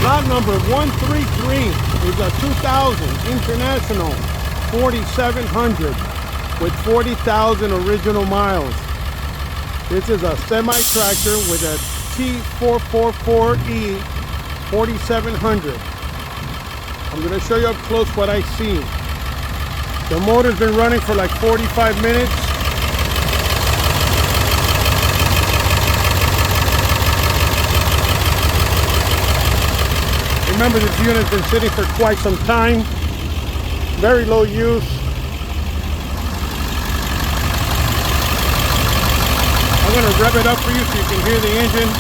Lot number 133 is a 2000 International 4700 with 40,000 original miles. This is a semi-tractor with a T444e 4700. I'm going to show you up close what I see. The motor's been running for like 45 minutes. Remember, this unit's been sitting for quite some time. Very low use. I'm going to rev it up for you so you can hear the engine.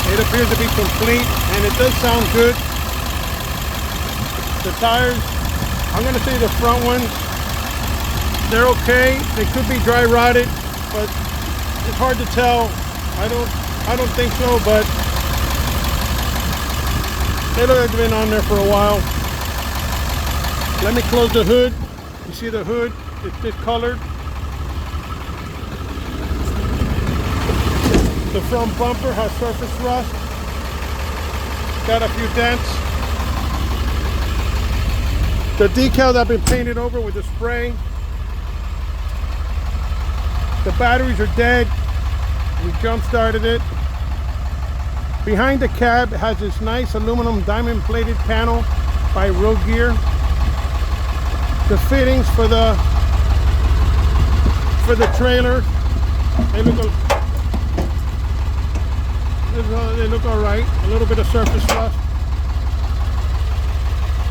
It appears to be complete, and it does sound good. The tires, I'm going to say the front ones, they're okay. They could be dry rotted, but it's hard to tell. I don't think so, but they look like they've been on there for a while. Let me close the hood. You see the hood? It's discolored. The front bumper has surface rust. Got a few dents. The decal that been painted over with the spray. The batteries are dead. We jump started it. Behind the cab, it has this nice aluminum diamond plated panel by Road Gear. The fittings for the trailer, they look all right. A little bit of surface rust.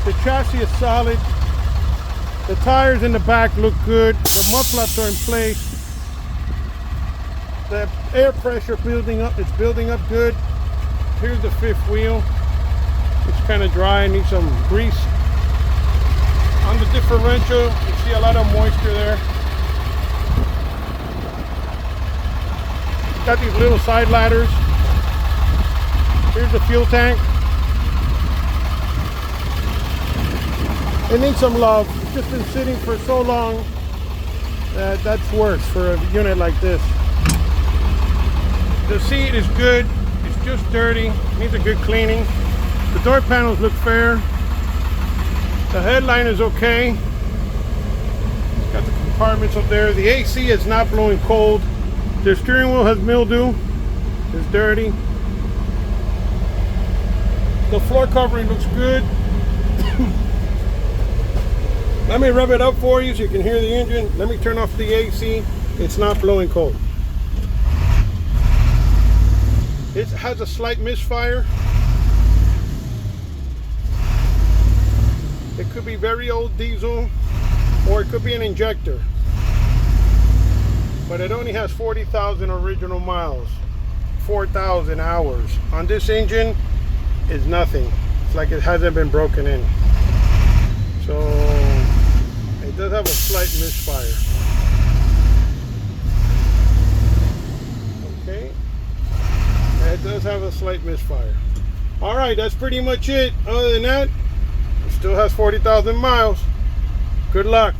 The chassis is solid. The tires in the back look good. The mud flaps are in place. The air pressure building up. It's building up good. Here's the fifth wheel. It's kind of dry, needs some grease. On the differential, you see a lot of moisture there. Got these little side ladders. Here's the fuel tank. It needs some love. It's just been sitting for so long that that's worse for a unit like this. The seat is good. Just dirty, needs a good cleaning. The door panels look fair. The headline is okay. Got the compartments up there. The AC is not blowing cold. The steering wheel has mildew. It's dirty. The floor covering looks good. Let me rev it up for you so you can hear the engine. Let me turn off the AC. It's not blowing cold. It has a slight misfire. It could be very old diesel, or it could be an injector. But it only has 40,000 original miles, 4,000 hours. On this engine is nothing. It's like it hasn't been broken in. So it does have a slight misfire. Okay. It does have a slight misfire. All right, that's pretty much it. Other than that, it still has 40,000 miles. Good luck.